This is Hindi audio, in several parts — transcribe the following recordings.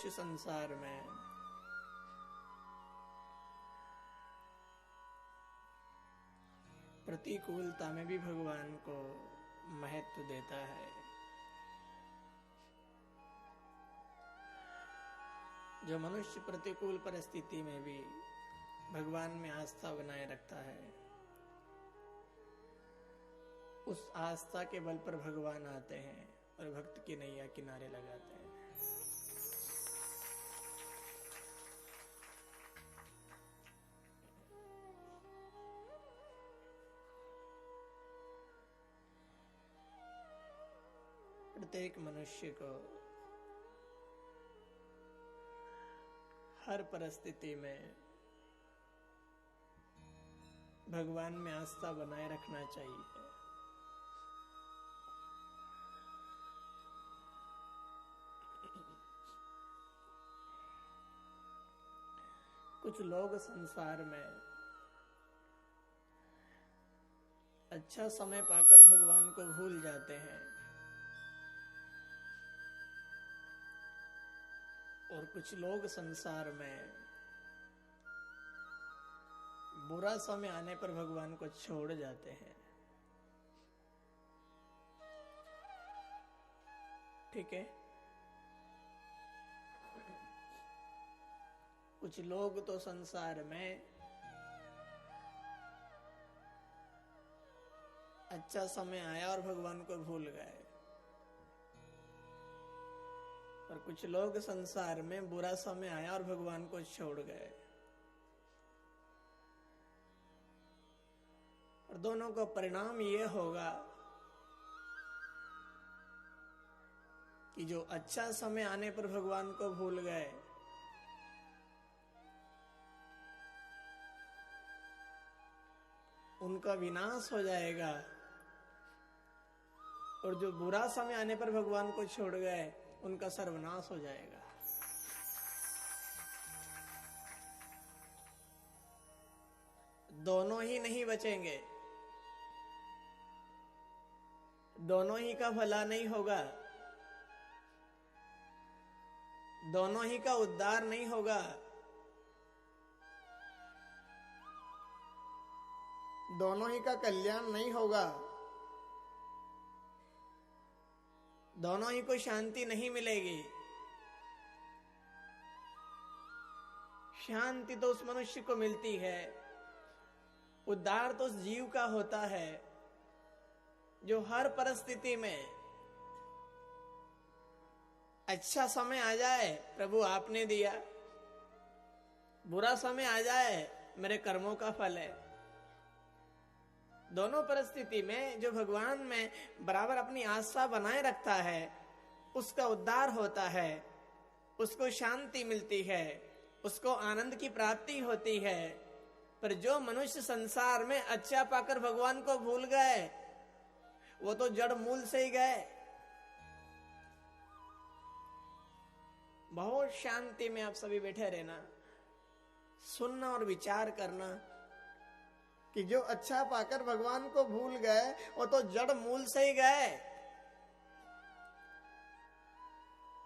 संसार में प्रतिकूलता में भी भगवान को महत्व देता है। जो मनुष्य प्रतिकूल परिस्थिति में भी भगवान में आस्था बनाए रखता है, उस आस्था के बल पर भगवान आते हैं और भक्त की नैया किनारे लगाते हैं। प्रत्येक मनुष्य को हर परिस्थिति में भगवान में आस्था बनाए रखना चाहिए। कुछ लोग संसार में अच्छा समय पाकर भगवान को भूल जाते हैं और कुछ लोग संसार में बुरा समय आने पर भगवान को छोड़ जाते हैं। ठीक है, कुछ लोग तो संसार में अच्छा समय आया और भगवान को भूल गए, और कुछ लोग संसार में बुरा समय आया और भगवान को छोड़ गए। और दोनों का परिणाम यह होगा कि जो अच्छा समय आने पर भगवान को भूल गए, उनका विनाश हो जाएगा, और जो बुरा समय आने पर भगवान को छोड़ गए, उनका सर्वनाश हो जाएगा। दोनों ही नहीं बचेंगे, दोनों ही का भला नहीं होगा, दोनों ही का उद्धार नहीं होगा, दोनों ही का कल्याण नहीं होगा, दोनों ही को शांति नहीं मिलेगी। शांति तो उस मनुष्य को मिलती है, उद्धार तो उस जीव का होता है जो हर परिस्थिति में अच्छा समय आ जाए प्रभु आपने दिया, बुरा समय आ जाए मेरे कर्मों का फल है। दोनों परिस्थिति में जो भगवान में बराबर अपनी आस्था बनाए रखता है, उसका उद्धार होता है, उसको शांति मिलती है, उसको आनंद की प्राप्ति होती है। पर जो मनुष्य संसार में अच्छा पाकर भगवान को भूल गए, वो तो जड़ मूल से ही गए। बहुत शांति में आप सभी बैठे रहना, सुनना और विचार करना कि जो अच्छा पाकर भगवान को भूल गए, वो तो जड़ मूल से ही गए।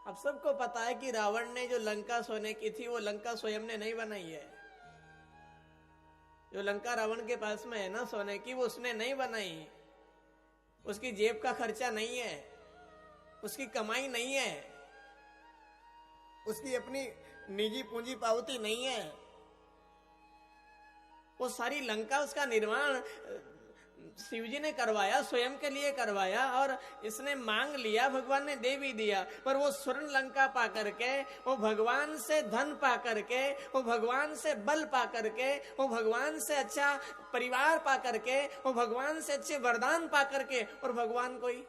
अब सबको पता है कि रावण ने जो लंका सोने की थी, वो लंका स्वयं ने नहीं बनाई है। जो लंका रावण के पास में है ना सोने की, वो उसने नहीं बनाई। उसकी जेब का खर्चा नहीं है, उसकी कमाई नहीं है, उसकी अपनी निजी पूंजी पावती नहीं है। वो सारी लंका, उसका निर्माण शिवजी ने करवाया, स्वयं के लिए करवाया, और इसने मांग लिया, भगवान ने दे भी दिया। पर वो स्वर्ण लंका पा करके, वो भगवान से धन पा करके, वो भगवान से बल पा करके, वो भगवान से अच्छा परिवार पा करके, वो भगवान से अच्छे वरदान पा करके, और भगवान कोई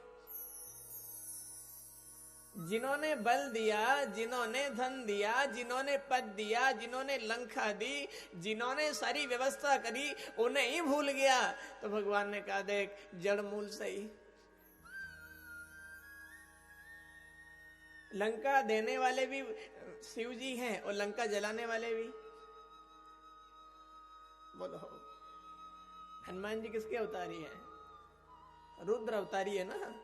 जिन्होंने बल दिया, जिन्होंने धन दिया, जिन्होंने पद दिया, जिन्होंने लंका दी, जिन्होंने सारी व्यवस्था करी, उन्हें ही भूल गया। तो भगवान ने कहा देख, जड़ मूल सही। लंका देने वाले भी शिव जी हैं और लंका जलाने वाले भी। बोलो, हनुमान जी किसके अवतारी हैं? रुद्र अवतारी है ना।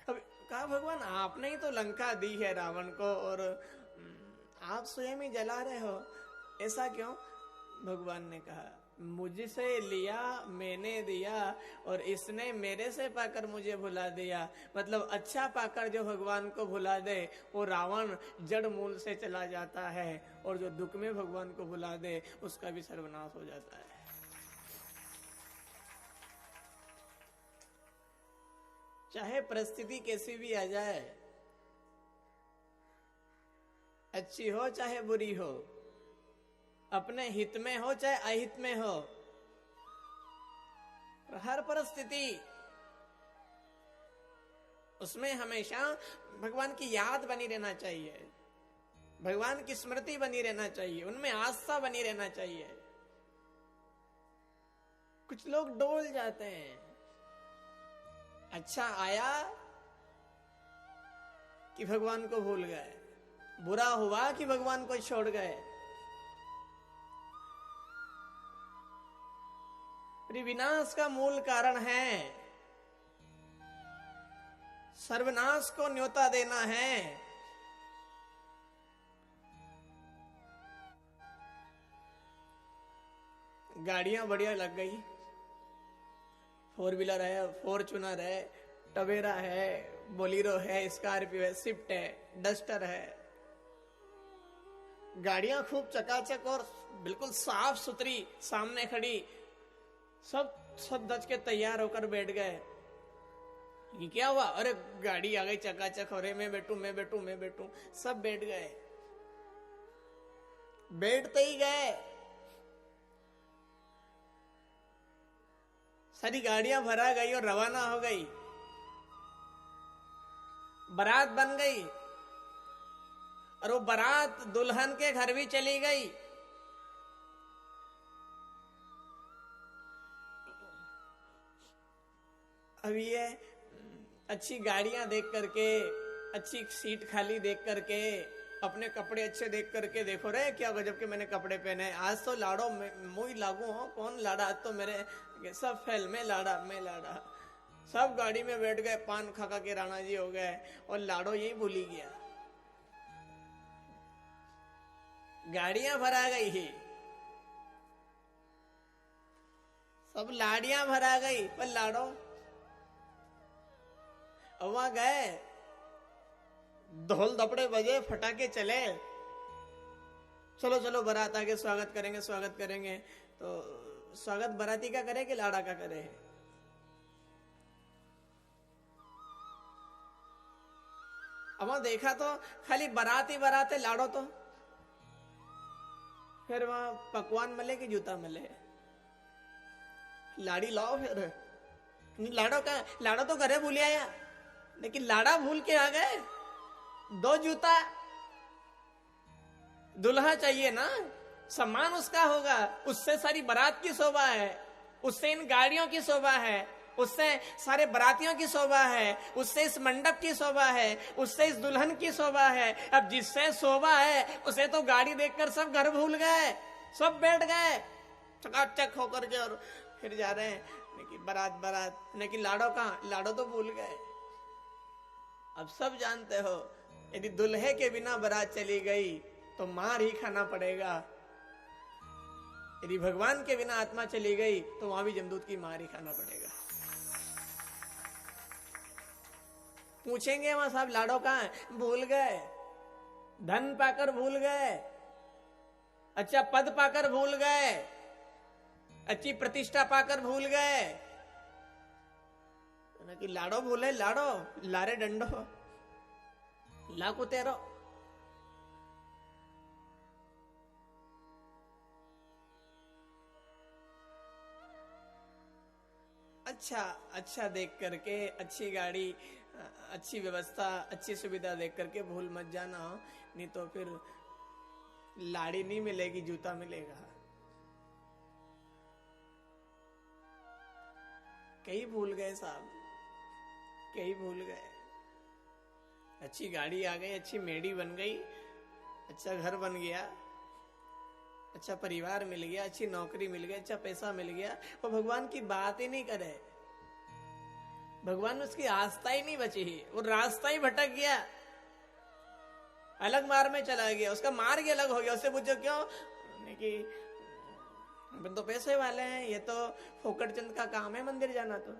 अब कहा भगवान आपने ही तो लंका दी है रावण को और आप स्वयं ही जला रहे हो, ऐसा क्यों? भगवान ने कहा मुझसे लिया मैंने दिया और इसने मेरे से पाकर मुझे भुला दिया। मतलब अच्छा पाकर जो भगवान को भुला दे वो रावण जड़ मूल से चला जाता है, और जो दुख में भगवान को भुला दे उसका भी सर्वनाश हो जाता है। चाहे परिस्थिति कैसी भी आ जाए, अच्छी हो चाहे बुरी हो, अपने हित में हो चाहे अहित में हो, हर परिस्थिति उसमें हमेशा भगवान की याद बनी रहना चाहिए, भगवान की स्मृति बनी रहना चाहिए, उनमें आस्था बनी रहना चाहिए। कुछ लोग डोल जाते हैं, अच्छा आया कि भगवान को भूल गए, बुरा हुआ कि भगवान को छोड़ गए। विनाश का मूल कारण है, सर्वनाश को न्योता देना है। गाड़ियां बढ़िया लग गई, 4 व्हीलर है, फॉर्च्यूनर है, टवेरा है, बोलेरो है, स्कॉर्पियो है, स्विफ्ट है, डस्टर है, गाड़ियां खूब चकाचक और बिल्कुल साफ सुथरी सामने खड़ी, सब दज के तैयार होकर बैठ गए। ये क्या हुआ? अरे गाड़ी आ गई चकाचक, अरे मैं बैठूं, सब बैठ गए। बैठते ही गए, सारी गाड़ियां भरा गई और रवाना हो गई, बारात बन गई, और वो बारात दुल्हन के घर भी चली गई। अब ये अच्छी गाड़ियां देख करके, अच्छी सीट खाली देख करके, अपने कपड़े अच्छे देख करके, देखो रे क्या गजब के मैंने कपड़े पहने, आज तो लाड़ो मुई लागू हो, कौन लाड़ा, आज तो मेरे सब फैल में लाड़ा, मैं लाड़ा। सब गाड़ी में बैठ गए, पान खा के राणा जी हो गए, और लाड़ो यही भूल ही गया। गाड़ियां भरा गई ही, सब लाड़ियां भरा गई, पर लाड़ो वहां गए, ढोल धपड़े बजे, फटाके चले, चलो बारात आगे स्वागत करेंगे। तो स्वागत बाराती का करे कि लाड़ा का करे? अब वहां देखा तो खाली बाराते लाड़ो, तो फिर वहां पकवान मिले कि जूता मिले? लाड़ी लाओ, फिर लाड़ो तो घरे भूल आया, लेकिन लाड़ा भूल के आ गए। 2 जूता, दुल्हा चाहिए ना, सम्मान उसका होगा, उससे सारी बारात की शोभा है, उससे इन गाड़ियों की शोभा है, उससे सारे बारातियों की शोभा है, उससे इस मंडप की शोभा है, उससे इस दुल्हन की शोभा है। अब जिससे शोभा है उसे तो गाड़ी देखकर सब घर भूल गए, सब बैठ गए चकाचक होकर के, और फिर जा रहे हैं लेकिन बारात, लेकिन लाड़ो कहाँ? लाड़ो तो भूल गए। अब सब जानते हो, यदि दुल्हे के बिना बारात चली गई तो मार ही खाना पड़ेगा, यदि भगवान के बिना आत्मा चली गई तो वहां भी जमदूत की मार ही खाना पड़ेगा। पूछेंगे वहां साहब लाड़ो कहाँ है? भूल गए, धन पाकर भूल गए, अच्छा पद पाकर भूल गए, अच्छी प्रतिष्ठा पाकर भूल गए, कि लाड़ो भूले, लाड़ो लारे डंडो लाकू तेरो। अच्छा देख करके, अच्छी गाड़ी, अच्छी व्यवस्था, अच्छी सुविधा देख करके भूल मत जाना, नहीं तो फिर लाड़ी नहीं मिलेगी, जूता मिलेगा। कई भूल गए साहब, कई भूल गए। अच्छी गाड़ी आ गई, अच्छी मेडी बन गई, अच्छा घर बन गया, अच्छा परिवार मिल गया, अच्छी नौकरी मिल गई, अच्छा पैसा मिल गया, वो भगवान की बात ही नहीं करे। भगवान में उसकी आस्था ही नहीं बची, वो रास्ता ही भटक गया, अलग मार्ग में चला गया, उसका मार्ग ही अलग हो गया। उससे पूछो क्यों कि अपन तो पैसे वाले हैं, ये तो फोकट चंद का काम है मंदिर जाना, तो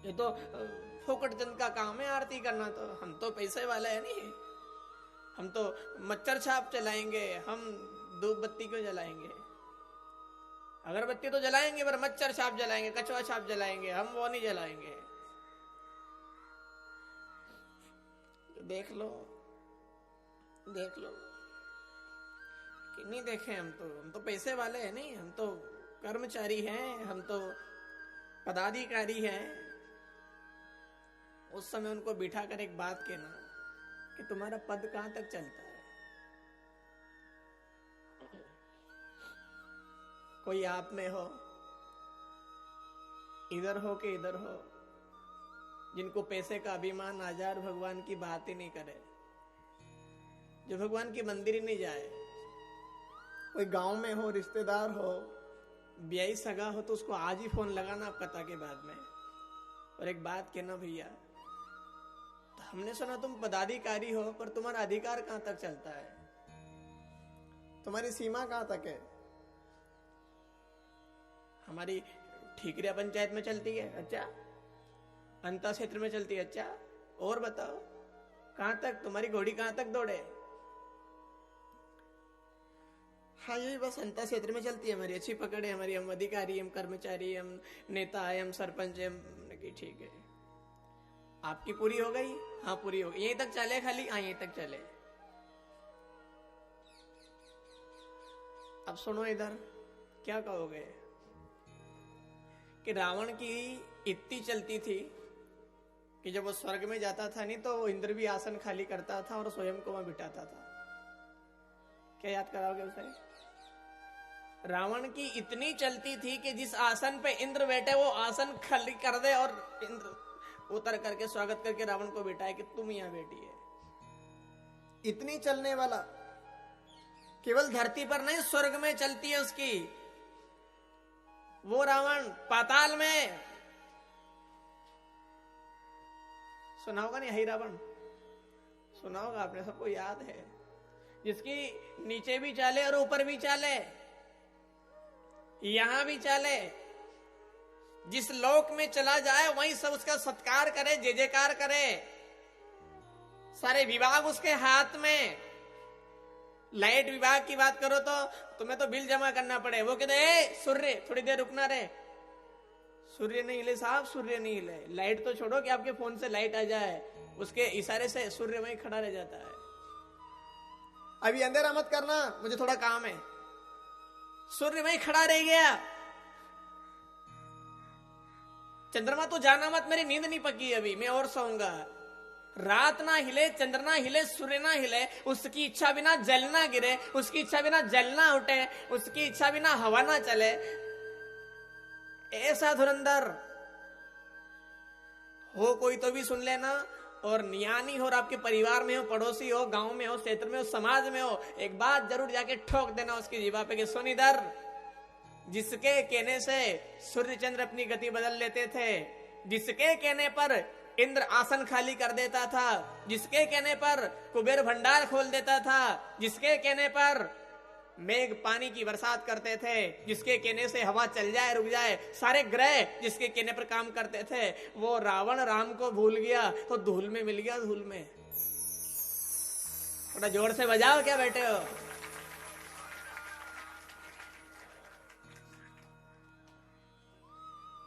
ये तो फोकट चंद का काम है आरती करना, तो हम तो पैसे वाले हैं नहीं, हम तो मच्छर छाप चलाएंगे, हम धूप बत्ती क्यों जलाएंगे, अगरबत्ती तो जलाएंगे पर मच्छर छाप जलाएंगे, कछुआ छाप जलाएंगे, हम वो नहीं जलाएंगे। देख लो देख लो कि नहीं देखे, हम तो पैसे वाले हैं नहीं, हम तो कर्मचारी हैं, हम तो पदाधिकारी हैं। उस समय उनको बिठा कर एक बात कहना कि तुम्हारा पद कहां तक चलता है। कोई आप में हो, इधर हो कि इधर हो, जिनको पैसे का अभिमान आ जाए, भगवान की बात ही नहीं करे, जो भगवान की मंदिर ही नहीं जाए। कोई गांव में हो, रिश्तेदार हो, ब्याही सगा हो, तो उसको आज ही फोन लगाना आप कथा के बाद में, और एक बात कहना, भैया तो हमने सुना तुम पदाधिकारी हो, पर तुम्हारा अधिकार कहां तक चलता है, तुम्हारी सीमा कहां तक है। हमारी ठीकरिया पंचायत में चलती है, अच्छा, अंता क्षेत्र में चलती है, अच्छा, और बताओ कहां तक तुम्हारी घोड़ी कहां तक दौड़े। हाँ यही बस अंता क्षेत्र में चलती है, हमारी अच्छी पकड़ है, हमारी, हम अधिकारी, हम कर्मचारी, हम नेता है, हम सरपंच है, ठीक है। आपकी पूरी हो गई? हाँ पूरी हो गई। यहीं तक चले खाली? हाँ यहीं तक चले। अब सुनो इधर, क्या कहोगे कि रावण की इतनी चलती थी कि जब वो स्वर्ग में जाता था नहीं, तो वो इंद्र भी आसन खाली करता था और स्वयं को वहां बिठाता था। क्या याद कराओगे उसे? रावण की इतनी चलती थी कि जिस आसन पे इंद्र बैठे वो आसन खाली कर दे और इंद्र उतर करके स्वागत करके रावण को बिठाए कि तुम यहां बैठिए। इतनी चलने वाला, केवल धरती पर नहीं स्वर्ग में चलती है उसकी। वो रावण पाताल में, सुना होगा नहीं, हई रावण सुना होगा आपने, सबको याद है, जिसकी नीचे भी चाले और ऊपर भी चाले, यहां भी चाले, जिस लोक में चला जाए वहीं सब उसका सत्कार करे, जय जयकार करे, सारे विभाग उसके हाथ में। लाइट विभाग की बात करो तो तुम्हें तो बिल जमा करना पड़े, वो कहते सूर्य थोड़ी देर रुकना रे, सूर्य नहीं हिले साहब, सूर्य नहीं हिले। लाइट तो छोड़ो कि आपके फोन से लाइट आ जाए, उसके इशारे से सूर्य वहीं खड़ा रह जाता है। अभी अंधेरा मत करना, मुझे थोड़ा काम है, सूर्य वहीं खड़ा रह गया। चंद्रमा तो जाना मत, मेरी नींद नहीं पकी अभी, मैं और सोऊंगा। रात ना हिले, चंद्र ना हिले, सूर्य ना हिले, उसकी इच्छा बिना जल ना गिरे, उसकी इच्छा बिना जल ना उठे, उसकी इच्छा बिना हवा ना चले, ऐसा धुरंधर हो कोई तो भी सुन लेना। और ज्ञानी हो, और आपके परिवार में हो, पड़ोसी हो, गांव में हो, क्षेत्र में हो, समाज में हो, एक बात जरूर जाके ठोक देना उसकी जीवा पे कि सुन इधर, जिसके कहने से सूर्य चंद्र अपनी गति बदल लेते थे, जिसके कहने पर इंद्र आसन खाली कर देता था, जिसके कहने पर कुबेर भंडार खोल देता था, जिसके कहने पर मेघ पानी की बरसात करते थे, जिसके कहने से हवा चल जाए रुक जाए, सारे ग्रह जिसके कहने पर काम करते थे, वो रावण राम को भूल गया तो धूल में मिल गया, धूल में। थोड़ा जोर से बजाओ, क्या बैठे हो?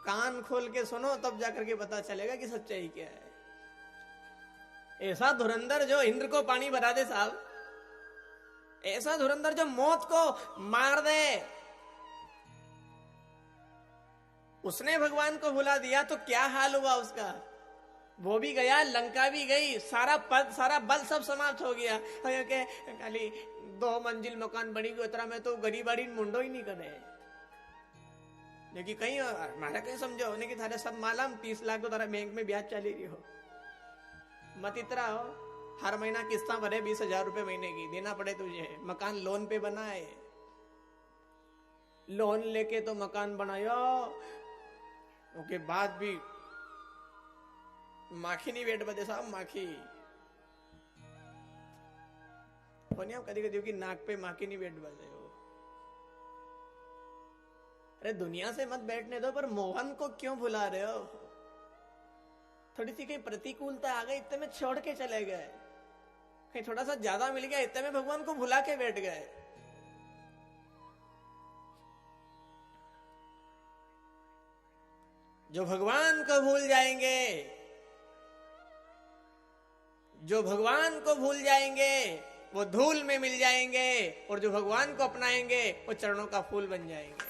कान खोल के सुनो, तब जाकर के पता चलेगा कि सच्चाई क्या है। ऐसा धुरंधर जो इंद्र को पानी बना दे साहब, ऐसा धुरंधर जो मौत को मार दे, उसने भगवान को भुला दिया तो क्या हाल हुआ उसका। वो भी गया, लंका भी गई, सारा पद, सारा बल सब समाप्त हो गया। खाली 2 मंजिल मकान बनी गई, उतरा में तो गरीबाड़ी मुंडो ही नहीं करे। लेकिन कहीं हमारा कहीं समझो होने की थारे सब मालूम 30 लाख तो तारा बैंक में ब्याज चली रही हो, मत इतरा हो। हर महीना किस्ता भरे 20,000 रुपए महीने की देना पड़े तुझे। मकान लोन पे बना है, लोन लेके तो मकान बनाया, उसके बाद भी माखी नहीं वेट बदे साहब, माखी कोनी आप कदी कदी की नाक पे माखी नहीं वेट बदे हो। अरे दुनिया से मत बैठने दो, पर मोहन को क्यों भुला रहे हो? थोड़ी सी कहीं प्रतिकूलता आ गई, इतने में छोड़ के चले गए। कहीं थोड़ा सा ज्यादा मिल गया, इतने में भगवान को भुला के बैठ गए। जो भगवान को भूल जाएंगे, जो भगवान को भूल जाएंगे वो धूल में मिल जाएंगे, और जो भगवान को अपनाएंगे वो चरणों का फूल बन जाएंगे।